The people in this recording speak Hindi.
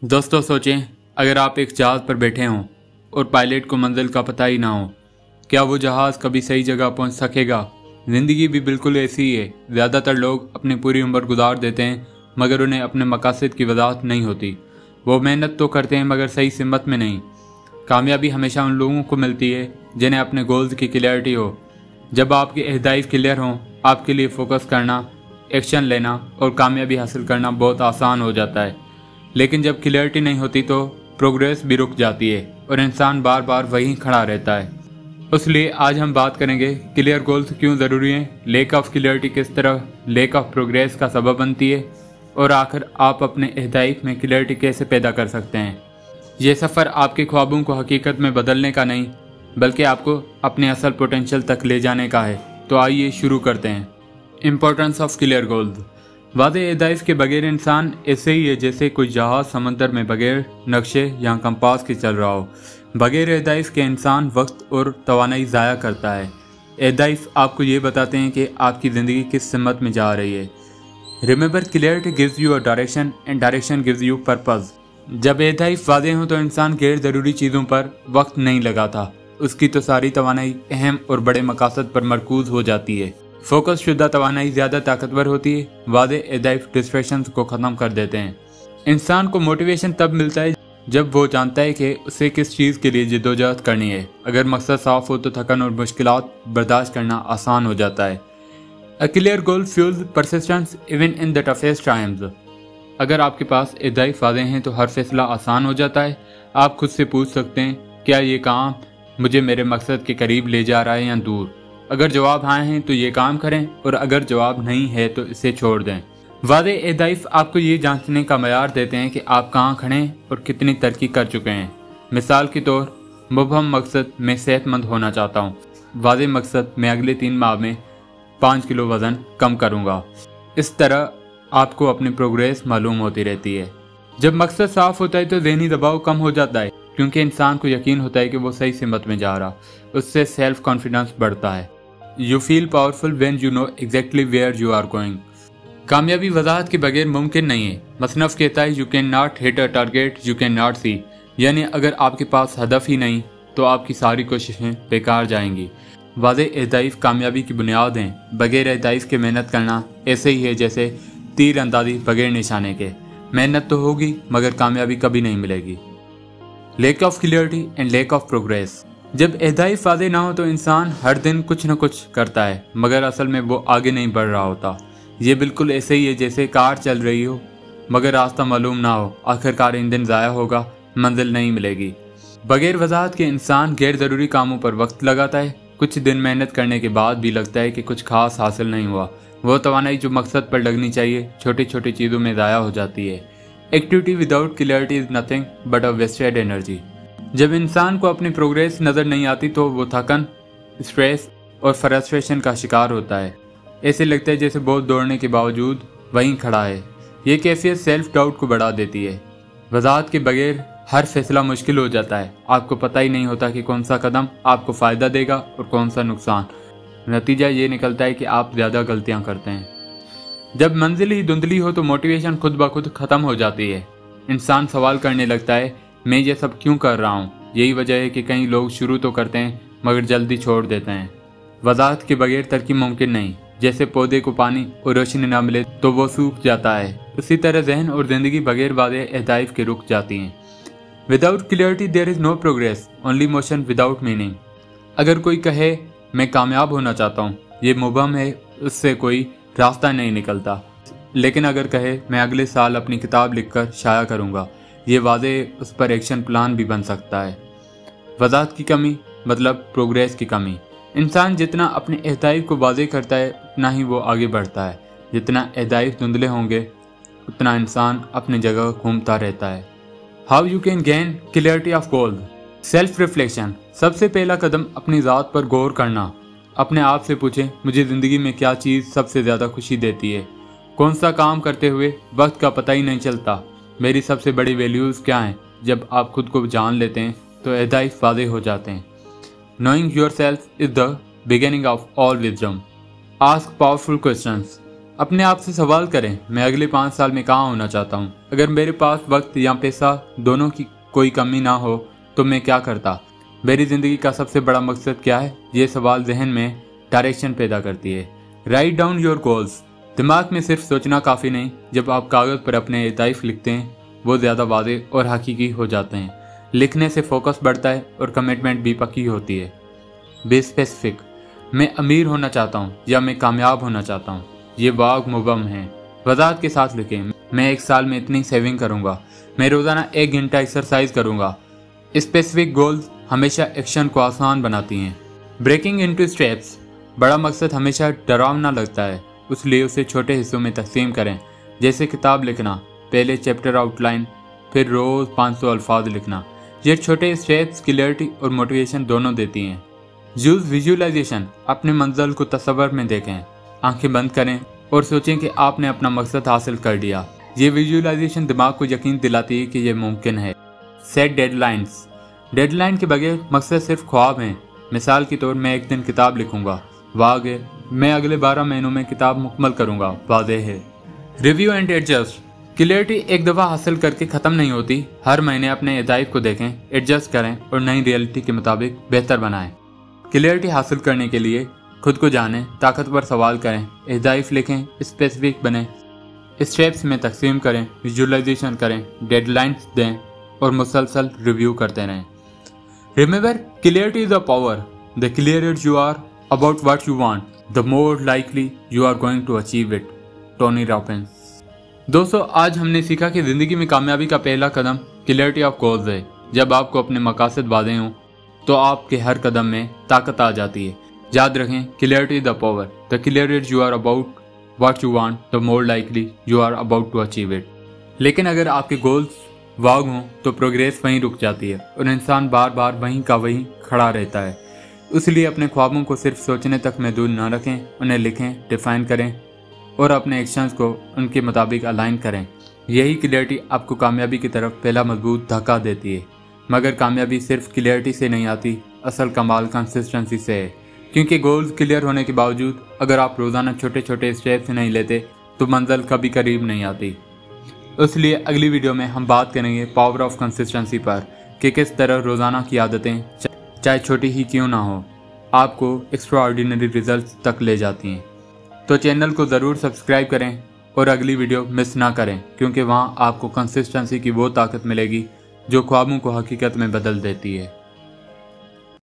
दोस्तों सोचें, अगर आप एक जहाज़ पर बैठे हों और पायलट को मंजिल का पता ही ना हो, क्या वो जहाज़ कभी सही जगह पहुंच सकेगा? ज़िंदगी भी बिल्कुल ऐसी ही है। ज़्यादातर लोग अपनी पूरी उम्र गुजार देते हैं मगर उन्हें अपने मकासद की वजाहत नहीं होती। वो मेहनत तो करते हैं मगर सही सिमत में नहीं। कामयाबी हमेशा उन लोगों को मिलती है जिन्हें अपने गोल्स की क्लियरिटी हो। जब आपके अहदाफ क्लियर हों, आपके लिए फोकस करना, एक्शन लेना और कामयाबी हासिल करना बहुत आसान हो जाता है। लेकिन जब क्लियरिटी नहीं होती तो प्रोग्रेस भी रुक जाती है और इंसान बार बार वहीं खड़ा रहता है। इसलिए आज हम बात करेंगे क्लियर गोल्स क्यों ज़रूरी हैं, लेक ऑफ क्लियरिटी किस तरह लेक ऑफ प्रोग्रेस का सबब बनती है और आखिर आप अपने अहदाफ में क्लियरिटी कैसे पैदा कर सकते हैं। ये सफ़र आपके ख्वाबों को हकीकत में बदलने का नहीं बल्कि आपको अपने असल पोटेंशियल तक ले जाने का है। तो आइए शुरू करते हैं। Importance of clear goals. वादे अहदाफ के बगैर इंसान ऐसे ही है जैसे कोई जहाज़ समंदर में बगैर नक्शे या कंपास के चल रहा हो। बगैर अहदाफ के इंसान वक्त और तवानाई ज़ाया करता है। अहदाफ आपको ये बताते हैं कि आपकी ज़िंदगी किस सिमत में जा रही है। Remember, clarity gives you a direction and direction gives you purpose. जब अहदाफ वादे हों तो इंसान गैर ज़रूरी चीज़ों पर वक्त नहीं लगाता। उसकी तो सारी तवानाई अहम और बड़े मकासद पर मरकूज हो जाती है। फोकस शुदा तवानाई ज़्यादा ताकतवर होती है। वादे अहदाफ डिस्ट्रैक्शंस को ख़त्म कर देते हैं। इंसान को मोटिवेशन तब मिलता है जब वो जानता है कि उसे किस चीज़ के लिए जिद्दोजहद करनी है। अगर मकसद साफ हो तो थकन और मुश्किलात बर्दाश्त करना आसान हो जाता है। A clear goal fuels persistence even in the toughest times. अगर आपके पास अहदाफ वादे हैं तो हर फैसला आसान हो जाता है। आप खुद से पूछ सकते हैं, क्या ये काम मुझे मेरे मकसद के करीब ले जा रहा है या दूर? अगर जवाब हाँ हैं तो ये काम करें और अगर जवाब नहीं है तो इसे छोड़ दें। वादे अहदाफ आपको ये जांचने का मयार देते हैं कि आप कहाँ खड़े हैं और कितनी तरक्की कर चुके हैं। मिसाल के तौर, मुबहम मकसद, मैं सेहतमंद होना चाहता हूँ। वादे मकसद, मैं अगले 3 माह में 5 किलो वज़न कम करूँगा। इस तरह आपको अपनी प्रोग्रेस मालूम होती रहती है। जब मकसद साफ होता है तो ज़हनी दबाव कम हो जाता है क्योंकि इंसान को यकीन होता है कि वो सही सिमत में जा रहा। उससे सेल्फ कॉन्फिडेंस बढ़ता है। You feel powerful when you know exactly where you are going. कामयाबी वजाहत के बगैर मुमकिन नहीं है। मसनफ़ कहता है, you can not hit a target you can not see. यानी अगर आपके पास हदफ ही नहीं तो आपकी सारी कोशिशें बेकार जाएंगी। वादे अहदाफ कामयाबी की बुनियाद हैं। बगैर अहदाफ के मेहनत करना ऐसे ही है जैसे तीर अंदाजी बगैर निशाने के। मेहनत तो होगी मगर कामयाबी कभी नहीं मिलेगी। Lake of clarity and lake of progress. जब अहदाफ वादे ना हो तो इंसान हर दिन कुछ न कुछ करता है मगर असल में वो आगे नहीं बढ़ रहा होता। ये बिल्कुल ऐसे ही है जैसे कार चल रही हो मगर रास्ता मालूम ना हो। आखिरकार ईंधन ज़ाया होगा, मंजिल नहीं मिलेगी। बगैर वजाहत के इंसान गैर ज़रूरी कामों पर वक्त लगाता है। कुछ दिन मेहनत करने के बाद भी लगता है कि कुछ खास हासिल नहीं हुआ। वो तवानाई जो मकसद पर लगनी चाहिए छोटी छोटी चीज़ों में ज़ाया हो जाती है। Activity without clarity is nothing but a wasted energy. जब इंसान को अपनी प्रोग्रेस नज़र नहीं आती तो वो थकन, स्ट्रेस और फ्रस्ट्रेशन का शिकार होता है। ऐसे लगता है जैसे बहुत दौड़ने के बावजूद वहीं खड़ा है। ये कैफियत सेल्फ डाउट को बढ़ा देती है। वजाहत के बगैर हर फैसला मुश्किल हो जाता है। आपको पता ही नहीं होता कि कौन सा कदम आपको फ़ायदा देगा और कौन सा नुकसान। नतीजा ये निकलता है कि आप ज़्यादा गलतियाँ करते हैं। जब मंजिल ही धुंधली हो तो मोटिवेशन खुद ब खुद ख़त्म हो जाती है। इंसान सवाल करने लगता है, मैं ये सब क्यों कर रहा हूँ? यही वजह है कि कई लोग शुरू तो करते हैं मगर जल्दी छोड़ देते हैं। वजाहत के बगैर तरक्की मुमकिन नहीं। जैसे पौधे को पानी और रोशनी न मिले तो वो सूख जाता है, उसी तरह जहन और ज़िंदगी बगैर वादे अहदाफ के रुक जाती हैं। Without clarity there is no progress, only motion without meaning. अगर कोई कहे मैं कामयाब होना चाहता हूँ, ये मुबहम है, उससे कोई रास्ता नहीं निकलता। लेकिन अगर कहे मैं अगले साल अपनी किताब लिखकर शाया करूँगा, ये वादे उस पर एक्शन प्लान भी बन सकता है। वजाहत की कमी मतलब प्रोग्रेस की कमी। इंसान जितना अपने अहदाफ को वाज़ेह करता है उतना ही वो आगे बढ़ता है। जितना अहदाफ धुंधले होंगे उतना इंसान अपनी जगह घूमता रहता है। How you can gain clarity of goal. Self reflection. सबसे पहला कदम अपनी ज़ात पर गौर करना। अपने आप से पूछें, मुझे ज़िंदगी में क्या चीज़ सबसे ज़्यादा खुशी देती है? कौन सा काम करते हुए वक्त का पता ही नहीं चलता? मेरी सबसे बड़ी वैल्यूज़ क्या हैं? जब आप खुद को जान लेते हैं तो अहदाफ वाज़ेह हो जाते हैं। Knowing yourself is the beginning of all wisdom. Ask powerful questions. अपने आप से सवाल करें, मैं अगले 5 साल में कहाँ होना चाहता हूँ। अगर मेरे पास वक्त या पैसा दोनों की कोई कमी ना हो तो मैं क्या करता। मेरी ज़िंदगी का सबसे बड़ा मकसद क्या है, ये सवाल जहन में डायरेक्शन पैदा करती है। Write down your goals. दिमाग में सिर्फ सोचना काफ़ी नहीं, जब आप कागज़ पर अपने अहदाफ लिखते हैं वो ज़्यादा वाज़ेह और हकीकी हो जाते हैं। लिखने से फोकस बढ़ता है और कमिटमेंट भी पक्की होती है। Be specific. मैं अमीर होना चाहता हूँ या मैं कामयाब होना चाहता हूँ, ये वाग मुबम है। वज़ाहत के साथ लिखें, मैं 1 साल में इतनी सेविंग करूँगा, मैं रोज़ाना 1 घंटा एक्सरसाइज करूँगा। स्पेसिफिक गोल्स हमेशा एक्शन को आसान बनाती हैं। Breaking into steps. बड़ा मकसद हमेशा डरावना लगता है, इसलिए उसे छोटे हिस्सों में तकसीम करें। जैसे किताब लिखना, पहले चैप्टर आउटलाइन, फिर रोज़ 500 अल्फाज लिखना। ये छोटे स्टेप्स क्लैरिटी और मोटिवेशन दोनों देती हैं। Use visualisation. अपने मंजिल को तस्वर में देखें, आंखें बंद करें और सोचें कि आपने अपना मकसद हासिल कर लिया। ये विजुअलाइजेशन दिमाग को यकीन दिलाती है कि यह मुमकिन है। Set deadlines. डेडलाइन के बगैर मकसद सिर्फ ख्वाब हैं। मिसाल के तौर मैं एक दिन किताब लिखूंगा, वाज़ेह है। मैं अगले 12 महीनों में किताब मुकम्मल करूंगा, वाज़ेह है। Review and adjust. क्लैरिटी एक दफ़ा हासिल करके ख़त्म नहीं होती। हर महीने अपने अहदाफ को देखें, एडजस्ट करें और नई रियलिटी के मुताबिक बेहतर बनाएं। क्लैरिटी हासिल करने के लिए खुद को जानें, ताकतवर सवाल करें, अहदाफ लिखें, स्पेसिफिक बनें, स्टेप्स में तकसीम करें, विजुअलाइजेशन करें, डेडलाइंस दें और मुसलसल रिव्यू करते रहें। Remember, clarity is a power. The clearer you are about what you want, the more likely you are going to achieve it. Tony Robbins. दोस्तों, आज हमने सीखा कि ज़िंदगी में कामयाबी का पहला कदम क्लैरिटी ऑफ गोल्स है। जब आपको अपने मकासद वाज़ेह हों तो आपके हर कदम में ताकत आ जाती है। याद रखें, clarity the power. The clearer you are about what you want, the more likely you are about to achieve it. लेकिन अगर आपके गोल्स वाग हों तो प्रोग्रेस वहीं रुक जाती है और इंसान बार बार वहीं का वहीं खड़ा रहता है। इसलिए अपने ख्वाबों को सिर्फ सोचने तक महदूद न रखें, उन्हें लिखें, डिफाइन करें और अपने एक्शंस को उनके मुताबिक अलाइन करें। यही क्लैरिटी आपको कामयाबी की तरफ पहला मजबूत धक्का देती है। मगर कामयाबी सिर्फ क्लैरिटी से नहीं आती, असल कमाल कंसिस्टेंसी से है। क्योंकि गोल्स क्लियर होने के बावजूद अगर आप रोज़ाना छोटे छोटे स्टेप्स नहीं लेते तो मंजिल कभी करीब नहीं आती। इसलिए अगली वीडियो में हम बात करेंगे पावर ऑफ कंसिस्टेंसी पर कि किस तरह रोज़ाना की आदतें चाहे छोटी ही क्यों ना हो आपको एक्स्ट्राऑर्डिनरी रिजल्ट्स तक ले जाती हैं। तो चैनल को ज़रूर सब्सक्राइब करें और अगली वीडियो मिस ना करें, क्योंकि वहाँ आपको कंसिस्टेंसी की वो ताकत मिलेगी जो ख्वाबों को हकीकत में बदल देती है।